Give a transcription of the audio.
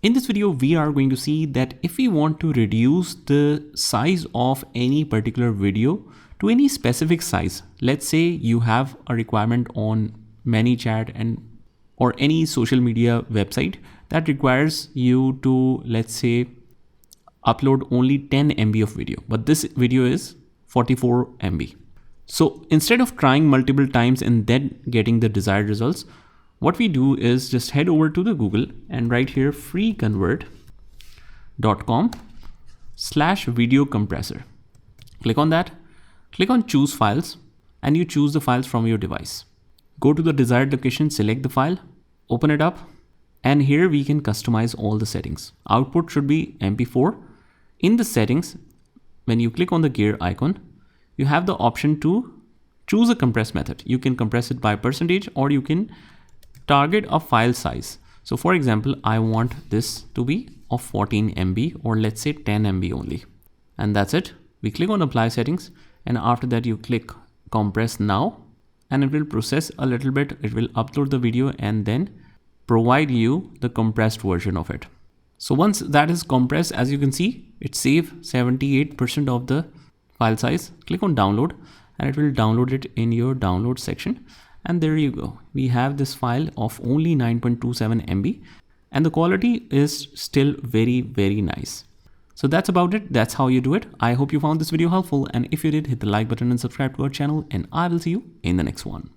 In this video, we are going to see that if we want to reduce the size of any particular video to any specific size, let's say you have a requirement on ManyChat or any social media website that requires you to, let's say, upload only 10 MB of video, but this video is 44 MB. So instead of trying multiple times and then getting the desired results, what we do is just head over to the Google and write here freeconvert.com/video compressor. Click on that, click on choose files, and you choose the files from your device. Go to the desired location, select the file, open it up, and here we can customize all the settings. Output should be MP4. In the settings, when you click on the gear icon, you have the option to choose a compress method. You can compress it by percentage, or you can target a file size. So for example, I want this to be of 14 MB, or let's say 10 MB only. And that's it. We click on apply settings, and after that you click compress now, and it will process a little bit. It will upload the video and then provide you the compressed version of it. So once that is compressed, as you can see, it saved 78% of the file size. Click on download and it will download it in your download section. And there you go. We have this file of only 9.27 MB, and the quality is still very, very nice. So that's about it. That's how you do it. I hope you found this video helpful. And if you did, hit the like button and subscribe to our channel, and I will see you in the next one.